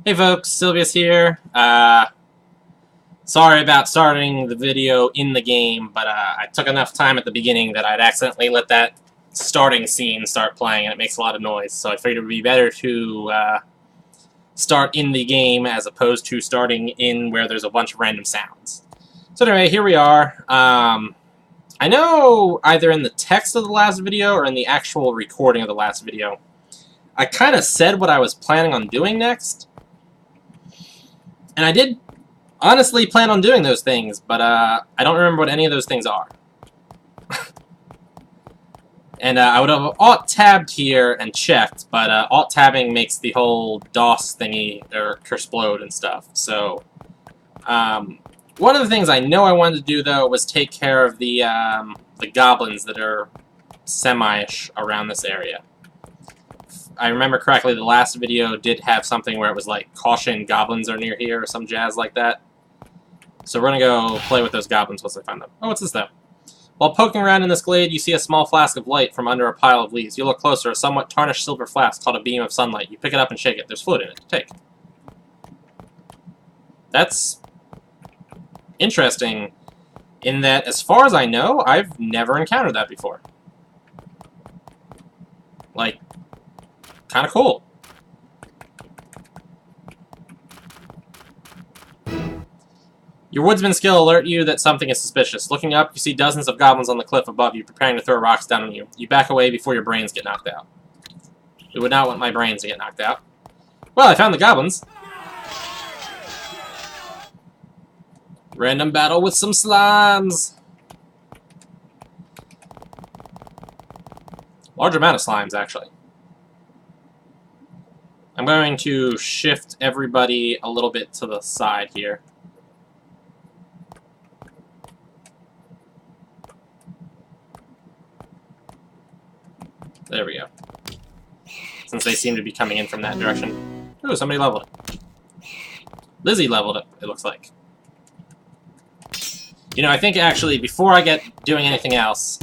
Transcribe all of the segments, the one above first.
Hey folks, Sylvius here. Sorry about starting the video in the game, but I took enough time at the beginning that I'd accidentally let that starting scene start playing, and it makes a lot of noise, so I figured it would be better to start in the game as opposed to starting in where there's a bunch of random sounds. So anyway, here we are. I know either in the text of the last video or in the actual recording of the last video, I kind of said what I was planning on doing next. And I did honestly plan on doing those things, but I don't remember what any of those things are. And I would have alt-tabbed here and checked, but alt-tabbing makes the whole DOS thingy or explode and stuff. So, one of the things I know I wanted to do, though, was take care of the goblins that are semi-ish around this area. I remember correctly, the last video did have something where it was like, caution, goblins are near here, or some jazz like that. So we're gonna go play with those goblins once I find them. Oh, what's this, though? While poking around in this glade, you see a small flask of light from under a pile of leaves. You look closer, a somewhat tarnished silver flask called a beam of sunlight. You pick it up and shake it. There's fluid in it. Take. That's interesting, in that, as far as I know, I've never encountered that before. Like, kind of cool. Your woodsman skill alert you that something is suspicious. Looking up, you see dozens of goblins on the cliff above you, preparing to throw rocks down on you. You back away before your brains get knocked out. We would not want my brains to get knocked out. Well, I found the goblins. Random battle with some slimes. Large amount of slimes, actually. I'm going to shift everybody a little bit to the side here. There we go. Since they seem to be coming in from that direction. Ooh, somebody leveled it. Lizzie leveled it, it looks like. You know, I think actually, before I get doing anything else,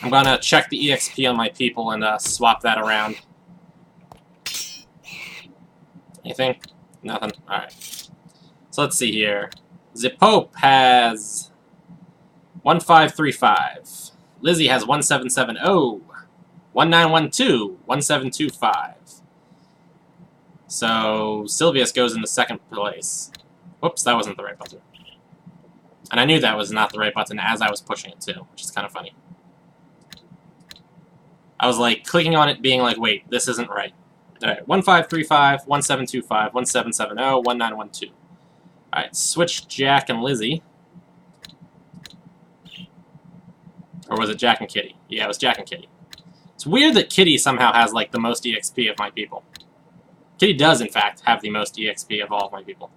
I'm gonna check the EXP on my people and swap that around. Anything? Nothing? Alright. So let's see here. The Pope has 1535. Lizzie has 1770. 1912. 1725. So Sylvius goes into second place. Whoops, that wasn't the right button. And I knew that was not the right button as I was pushing it too, which is kind of funny. I was like clicking on it being like, wait, this isn't right. Alright, 1535, 1725, 1770, 1912. Alright, switch Jack and Lizzie. Or was it Jack and Kitty? Yeah, it was Jack and Kitty. It's weird that Kitty somehow has, like, the most EXP of my people. Kitty does, in fact, have the most EXP of all of my people.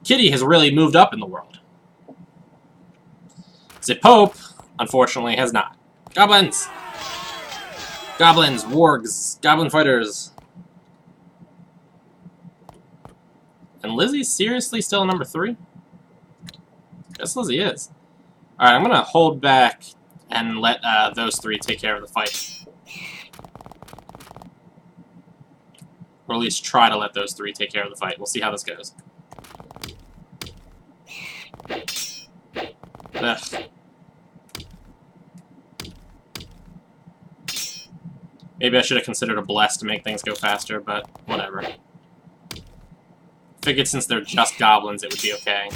Kitty has really moved up in the world. The Pope, unfortunately, has not. Goblins! Goblins, wargs, goblin fighters. And Lizzie's seriously still number 3? Guess Lizzie is. Alright, I'm gonna hold back and let those 3 take care of the fight. Or at least try to let those 3 take care of the fight. We'll see how this goes. Ugh. Maybe I should have considered a bless to make things go faster, but whatever. Figured since they're just goblins, it would be okay.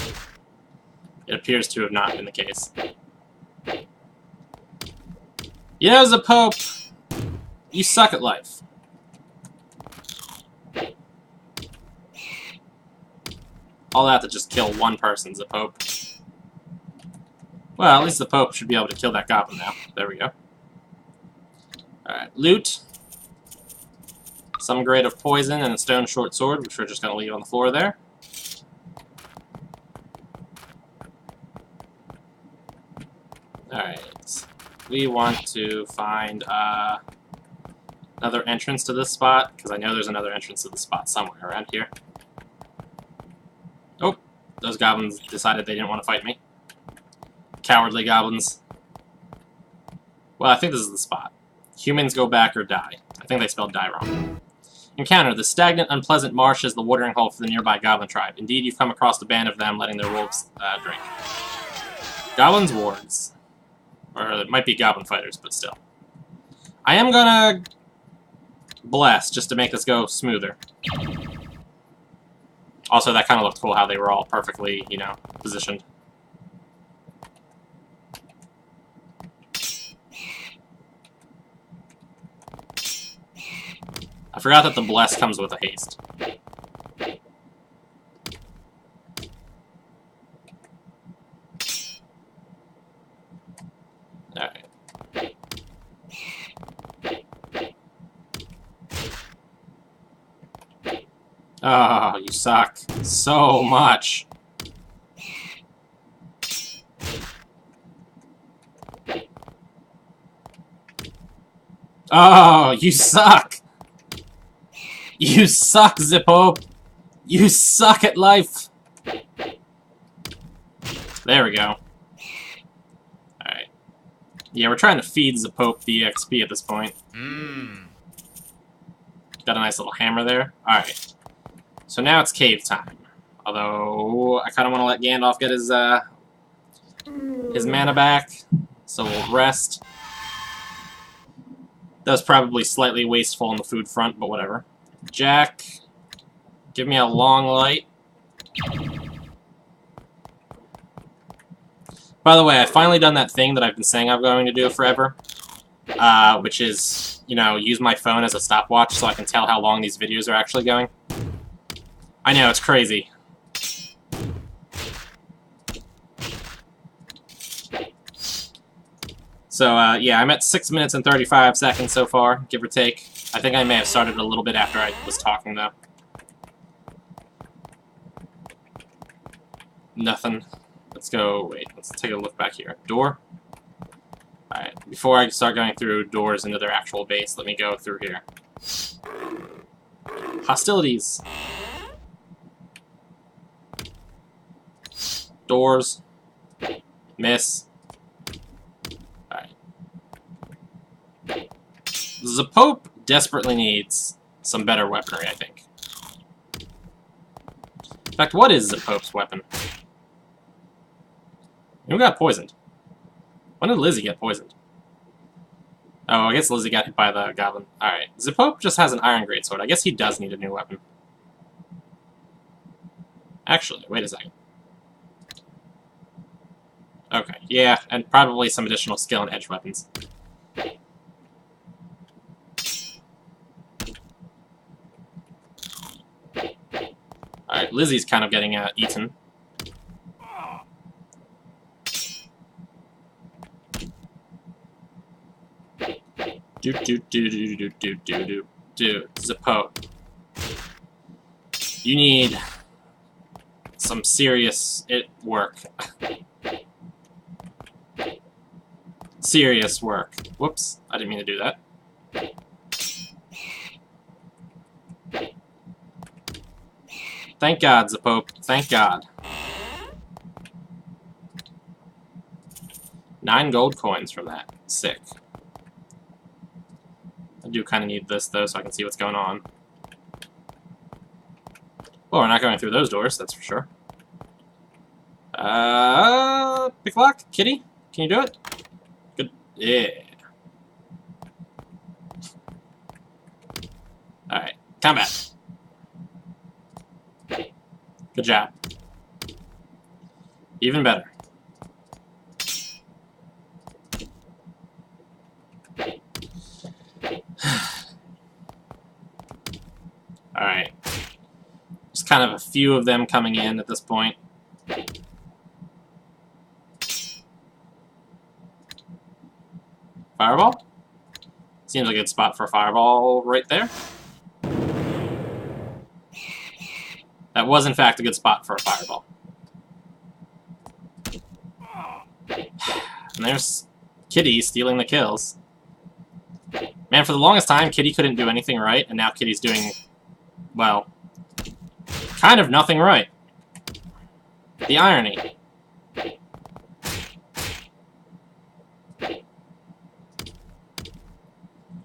It appears to have not been the case. You know, the Pope, you suck at life. All that to just kill one person, the Pope. Well, at least the Pope should be able to kill that goblin now. There we go. Alright, loot. Some grade of poison and a stone short sword, which we're just going to leave on the floor there. Alright. We want to find another entrance to this spot, because I know there's another entrance to this spot somewhere around here. Oh, those goblins decided they didn't want to fight me. Cowardly goblins. Well, I think this is the spot. Humans go back or die. I think they spelled die wrong. Encounter. The stagnant, unpleasant marsh is the watering hole for the nearby goblin tribe. Indeed, you've come across a band of them letting their wolves drink. Goblins wards. Or it might be goblin fighters, but still. I am gonna bless, just to make this go smoother. Also, that kind of looked cool how they were all perfectly, you know, positioned. I forgot that the bless comes with a haste. Alright. Oh, you suck so much. Oh, you suck. You suck, Zippo. You suck at life. There we go. Alright. Yeah, we're trying to feed Zippo the XP at this point. Got a nice little hammer there. Alright. So now it's cave time. Although, I kind of want to let Gandalf get his mana back. So we'll rest. That was probably slightly wasteful on the food front, but whatever. Jack, give me a long light. By the way, I've finally done that thing that I've been saying I'm going to do forever. Which is, you know, use my phone as a stopwatch so I can tell how long these videos are actually going. I know, it's crazy. So, yeah, I'm at 6 minutes and 35 seconds so far, give or take. I think I may have started a little bit after I was talking, though. Nothing. Let's go, wait, let's take a look back here. Door? Alright, before I start going through doors into their actual base, let me go through here. Hostilities! Doors. Miss. Alright. The Pope desperately needs some better weaponry, I think. In fact, what is the Pope's weapon? Who got poisoned? When did Lizzie get poisoned? Oh, I guess Lizzie got hit by the goblin. Alright. The Pope just has an iron greatsword. I guess he does need a new weapon. Actually, wait a second. Okay, yeah, and probably some additional skill in edge weapons. Alright, Lizzie's kind of getting eaten. Zippo. You need some serious work. Serious work. Whoops, I didn't mean to do that. Thank God, Zippo. Thank God. 9 gold coins from that. Sick. I do kind of need this, though, so I can see what's going on. Well, we're not going through those doors, that's for sure. Pick lock? Kitty? Can you do it? Good. Yeah. Alright. Combat. Good job. Even better. Alright. There's kind of a few of them coming in at this point. Fireball? Seems like a good spot for a fireball right there. That was, in fact, a good spot for a fireball. And there's Kitty stealing the kills. Man, for the longest time, Kitty couldn't do anything right, and now Kitty's doing, well, kind of nothing right. The irony.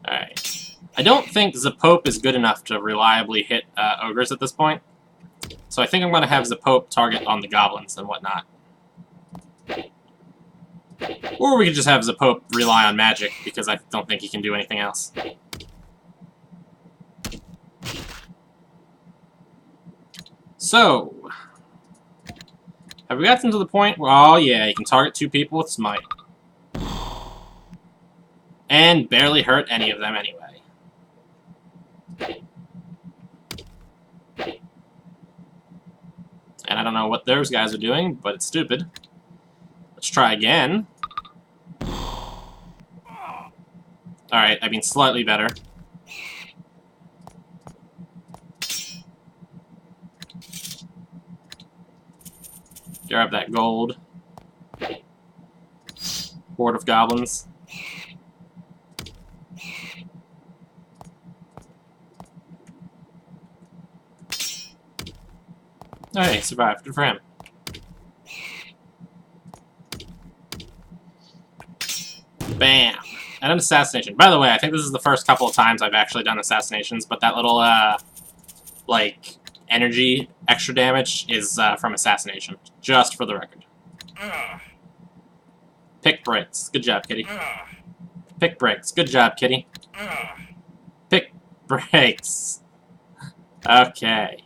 Alright. I don't think Zapope is good enough to reliably hit ogres at this point. So I think I'm going to have Zapope target on the goblins and whatnot. Or we could just have Zapope rely on magic, because I don't think he can do anything else. So, have we gotten to the point where, oh yeah, you can target 2 people with Smite. And barely hurt any of them anyway. And I don't know what those guys are doing, but it's stupid. Let's try again. Alright, I mean slightly better. Grab that gold. Horde of goblins. Oh, hey, survived. Good for him. Bam! And an assassination. By the way, I think this is the first couple of times I've actually done assassinations, but that little, like, energy extra damage is from assassination. Just for the record. Pick breaks. Good job, kitty. Pick breaks. Good job, kitty. Pick breaks. Okay.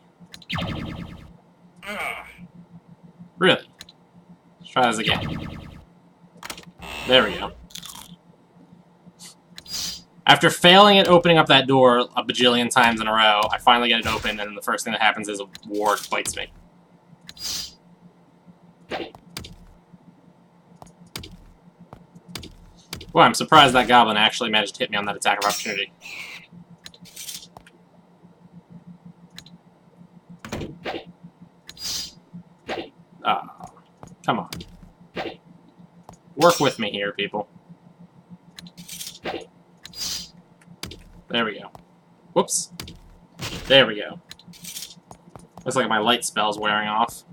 Really? Let's try this again. There we go. After failing at opening up that door a bajillion times in a row, I finally get it open, and the first thing that happens is a ward bites me. Well, I'm surprised that goblin actually managed to hit me on that attack of opportunity. Oh, come on. Work with me here, people. There we go. Whoops. There we go. Looks like my light spell's wearing off.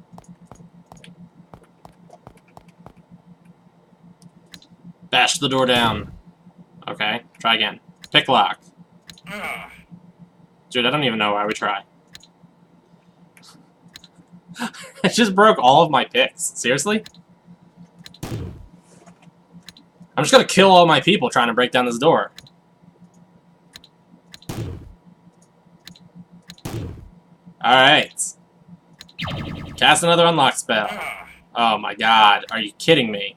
Bash the door down. Okay, try again. Pick lock. Dude, I don't even know why we try. I just broke all of my picks. Seriously? I'm just gonna kill all my people trying to break down this door. Alright. Cast another unlock spell. Oh my god, are you kidding me?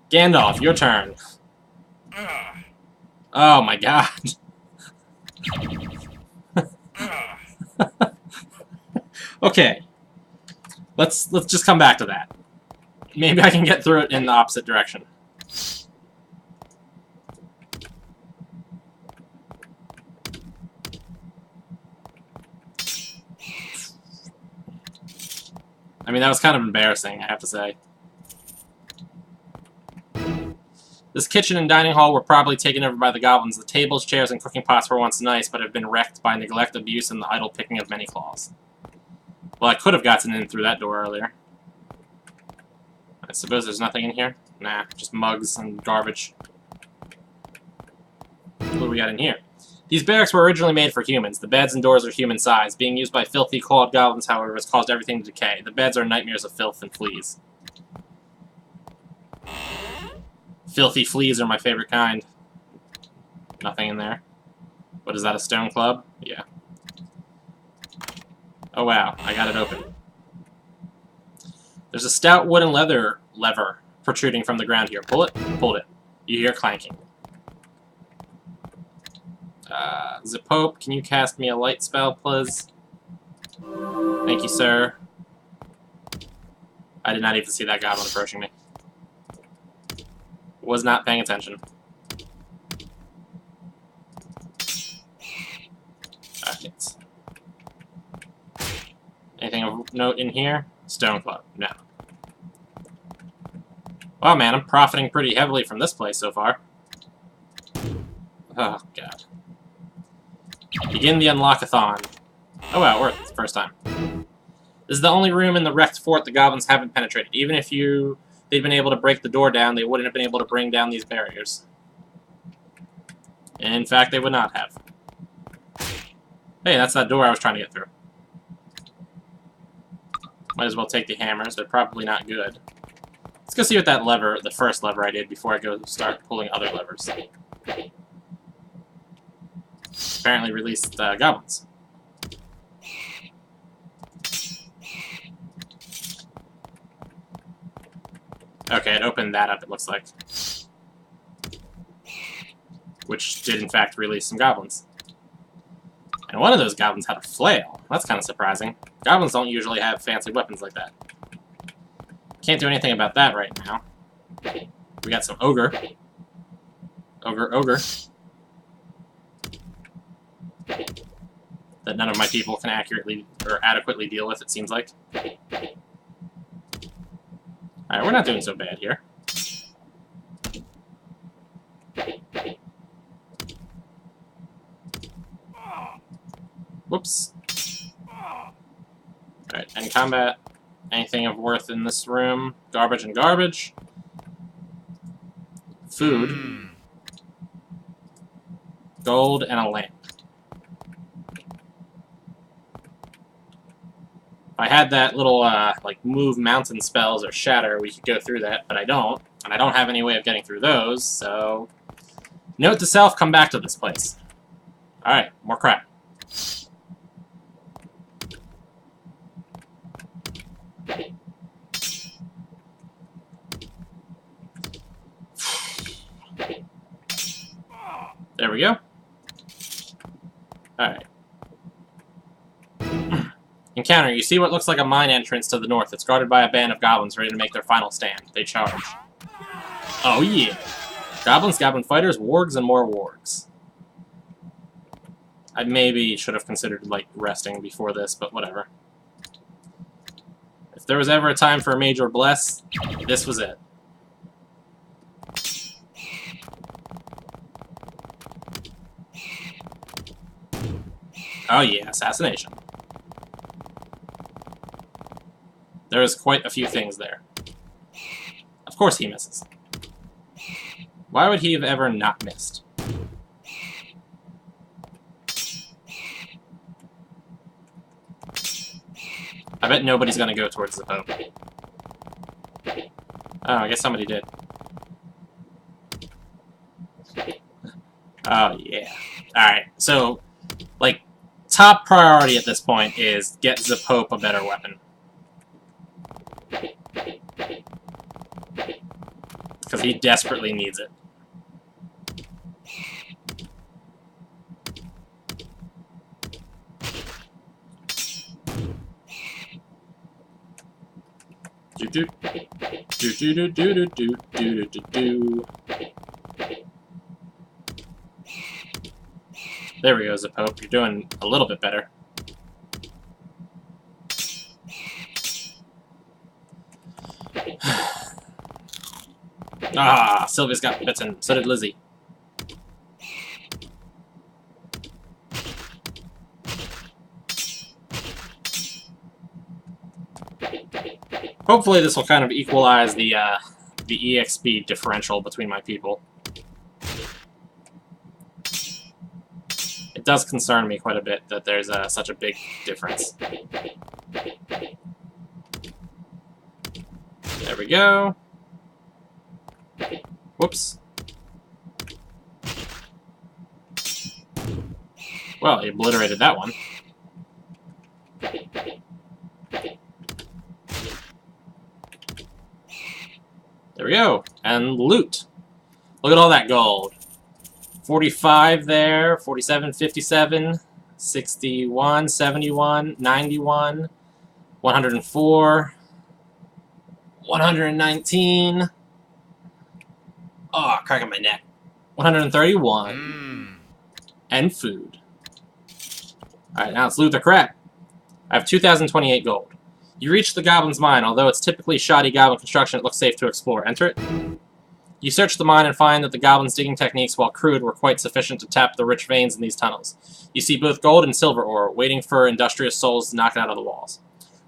Gandalf, your turn. Oh my god. Okay. Let's just come back to that. Maybe I can get through it in the opposite direction. I mean, that was kind of embarrassing, I have to say. This kitchen and dining hall were probably taken over by the goblins. The tables, chairs, and cooking pots were once nice, but have been wrecked by neglect, abuse, and the idle picking of many claws. Well, I could have gotten in through that door earlier. I suppose there's nothing in here? Nah, just mugs and garbage. What do we got in here? These barracks were originally made for humans. The beds and doors are human-sized. Being used by filthy, clawed goblins, however, has caused everything to decay. The beds are nightmares of filth and fleas. Filthy fleas are my favorite kind. Nothing in there. What is that, a stone club? Yeah. Oh wow, I got it open. There's a stout wooden lever protruding from the ground here. Pull it, pulled it. You hear clanking. Zapope, can you cast me a light spell, please? Thank you, sir. I did not even see that goblin approaching me. Was not paying attention. Alright. Anything of note in here? Stone Club. No. Wow, man, I'm profiting pretty heavily from this place so far. Oh, God. Begin the unlock-a-thon. Oh, wow, it worked the first time. This is the only room in the wrecked fort the goblins haven't penetrated. Even if they'd been able to break the door down, they wouldn't have been able to bring down these barriers. In fact, they would not have. Hey, that's that door I was trying to get through. Might as well take the hammers. They're probably not good. Let's go see what that lever, the first lever I did, before I go start pulling other levers. Apparently released goblins. Okay, it opened that up, it looks like. Which did, in fact, release some goblins. And one of those goblins had a flail. That's kind of surprising. Goblins don't usually have fancy weapons like that. Can't do anything about that right now. We got some ogre. Ogre. That none of my people can accurately or adequately deal with, it seems like. Alright, we're not doing so bad here. Whoops. Alright, any combat? Anything of worth in this room? Garbage and garbage. Food. Gold and a lamp. If I had that little, like, move mountain spells or shatter, we could go through that, but I don't. And I don't have any way of getting through those, so... Note to self, come back to this place. Alright, more crap. There we go. Alright. Encounter. You see what looks like a mine entrance to the north. It's guarded by a band of goblins ready to make their final stand. They charge. Oh yeah! Goblins, goblin fighters, wargs, and more wargs. I maybe should have considered, like, resting before this, but whatever. If there was ever a time for a major bless, this was it. Oh yeah, assassination. There is quite a few things there. Of course he misses. Why would he have ever not missed? I bet nobody's gonna go towards the Pope. Oh, I guess somebody did. Oh, yeah. Alright, so, like, top priority at this point is get the Pope a better weapon. Because he desperately needs it. There we go, Pope. You're doing a little bit better. Ah, Sylvia's got bitten. So did Lizzie. Hopefully this will kind of equalize the EXP differential between my people. It does concern me quite a bit that there's such a big difference. There we go. Whoops. Well, he obliterated that one. There we go. And loot. Look at all that gold. 45 there, 47, 57, 61, 71, 91, 104, 119. Oh, cracking my neck. 131. And food. Alright, now let's loot the crap. I have 2,028 gold. You reach the Goblin's Mine. Although it's typically shoddy goblin construction, it looks safe to explore. Enter it. You search the mine and find that the goblins' digging techniques, while crude, were quite sufficient to tap the rich veins in these tunnels. You see both gold and silver ore, waiting for industrious souls to knock it out of the walls.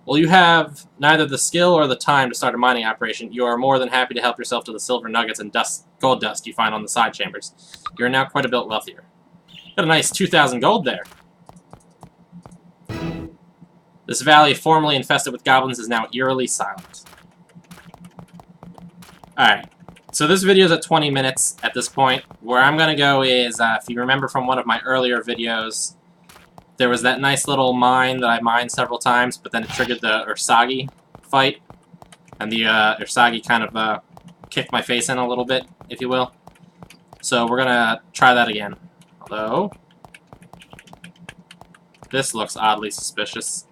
Well, you have neither the skill or the time to start a mining operation. You are more than happy to help yourself to the silver nuggets and gold dust you find on the side chambers. You are now quite a bit wealthier. Got a nice 2,000 gold there. This valley, formerly infested with goblins, is now eerily silent. Alright, so this video is at 20 minutes at this point. Where I'm going to go is, if you remember from one of my earlier videos, there was that nice little mine that I mined several times, but then it triggered the Ursagi fight, and the Ursagi kind of kicked my face in a little bit, if you will. So we're going to try that again. Although, this looks oddly suspicious.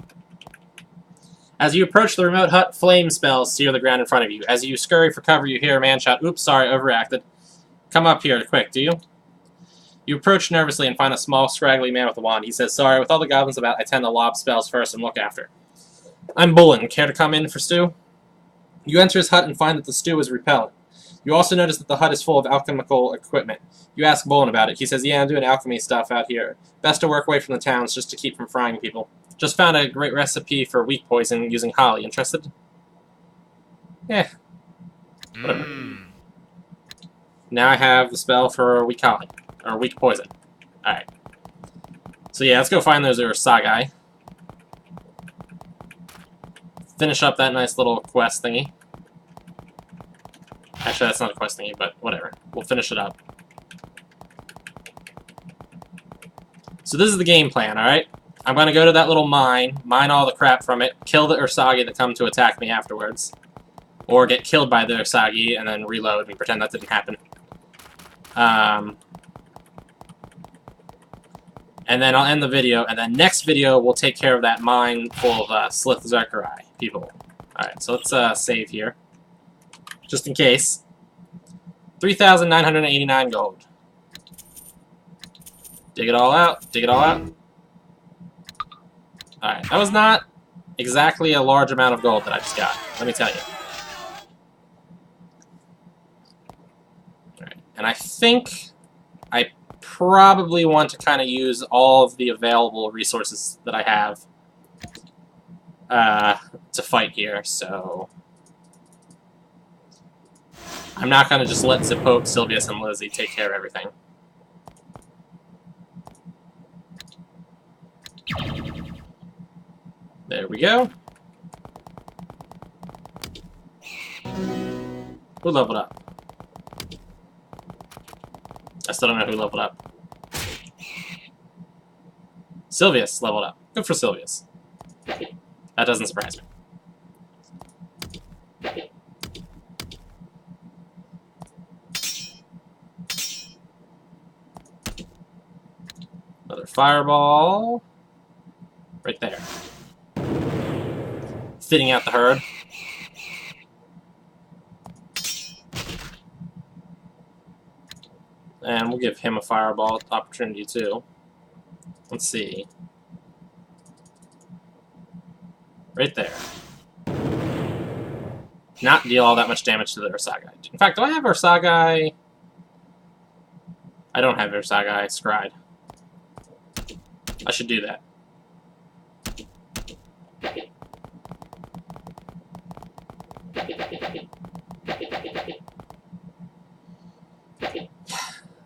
As you approach the remote hut, flame spells sear the ground in front of you. As you scurry for cover, you hear a man shout, "Oops, sorry, overreacted. Come up here, quick, do you?" You approach nervously and find a small, scraggly man with a wand. He says, "Sorry, with all the goblins about, I tend to lob spells first and look after. I'm Bullen. Care to come in for stew?" You enter his hut and find that the stew is repellent. You also notice that the hut is full of alchemical equipment. You ask Bullen about it. He says, "Yeah, I'm doing alchemy stuff out here. Best to work away from the towns just to keep from frying people. Just found a great recipe for weak poison using holly. Interested?" Yeah. Whatever. Now I have the spell for weak holly. Or weak poison. Alright. So yeah, let's go find those Ursagi. Finish up that nice little quest thingy. Actually, that's not a quest thingy, but whatever. We'll finish it up. So this is the game plan, alright? I'm going to go to that little mine all the crap from it, kill the Ursagi that come to attack me afterwards. Or get killed by the Ursagi and then reload and pretend that didn't happen. And then I'll end the video, and then next video we'll take care of that mine full of Slith Zerkarai people. Alright, so let's save here. Just in case. 3,989 gold. Dig it all out, dig it all out. Alright, that was not exactly a large amount of gold that I just got, let me tell you. Alright, and I think I probably want to kind of use all of the available resources that I have to fight here, so I'm not going to just let Zipope, Sylvius, and Lizzie take care of everything. There we go. Who leveled up? I still don't know who leveled up. Sylvius leveled up. Good for Sylvius. That doesn't surprise me. Another fireball. Right there. Thinning out the herd. And we'll give him a fireball opportunity too. Let's see. Right there. Not deal all that much damage to the Ursagi. In fact, do I have Ursagi? I don't have Ursagi scryed. I should do that.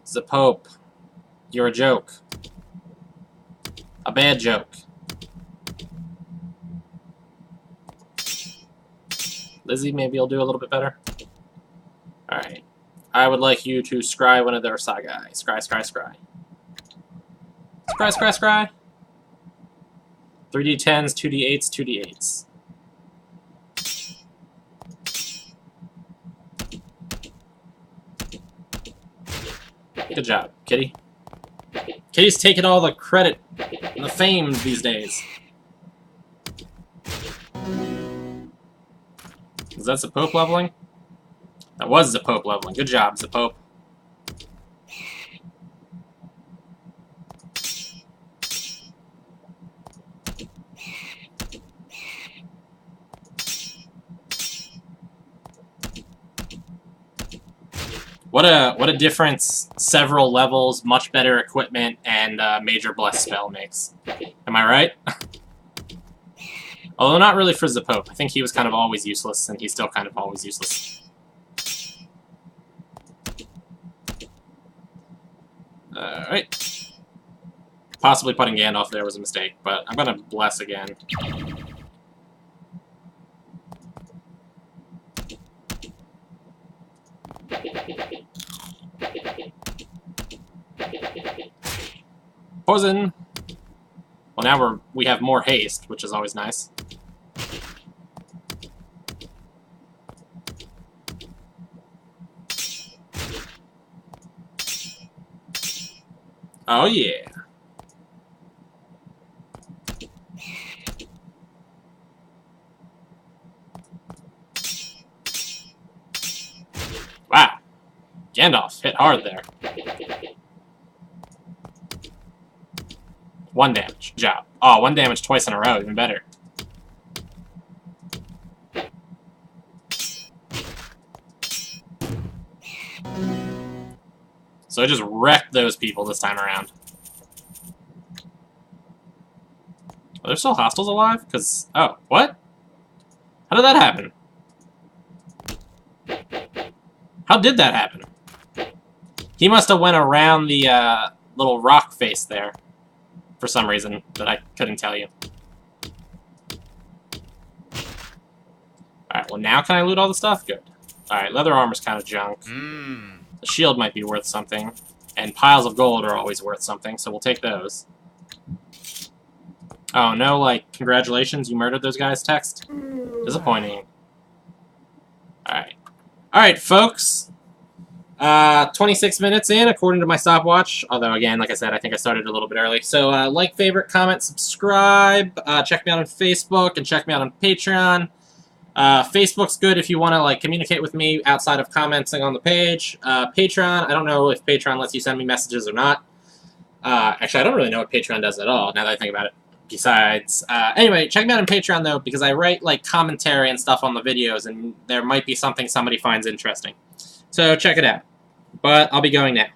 Zipope, you're a joke. A bad joke. Lizzie, maybe you'll do a little bit better. Alright. I would like you to scry one of their Ursagi. Scry, scry, scry. Scry, scry, scry. 3d10s, 2d8s, 2d8s. Good job, Kitty. Kitty's taking all the credit and the fame these days. Is that Zipope leveling? That was Zipope leveling. Good job, Zipope. What a difference several levels, much better equipment, and Major Bless spell makes. Am I right? Although not really for the Pope. I think he was kind of always useless, and he's still kind of always useless. Alright. Possibly putting Gandalf there was a mistake, but I'm gonna bless again. Poison! Well, now we have more haste, which is always nice. Oh yeah. Wow. Gandalf hit hard there. 1 damage. Job. Oh, 1 damage twice in a row. Even better. So I just wrecked those people this time around. Are there still hostiles alive? Because... Oh, what? How did that happen? How did that happen? He must have went around the little rock face there. For some reason that I couldn't tell you. Alright, well now can I loot all the stuff? Good. Alright, leather armor's kind of junk. The shield might be worth something. And piles of gold are always worth something, so we'll take those. Oh, no, like, congratulations, you murdered those guys text? Disappointing. Alright. Alright, folks. 26 minutes in, according to my stopwatch. Although, again, like I said, I think I started a little bit early. So, like, favorite, comment, subscribe. Check me out on Facebook and check me out on Patreon. Facebook's good if you want to, like, communicate with me outside of commenting on the page. Patreon, I don't know if Patreon lets you send me messages or not. Actually, I don't really know what Patreon does at all, now that I think about it. Besides, anyway, check me out on Patreon, though, because I write, like, commentary and stuff on the videos, and there might be something somebody finds interesting. So, check it out. But I'll be going now.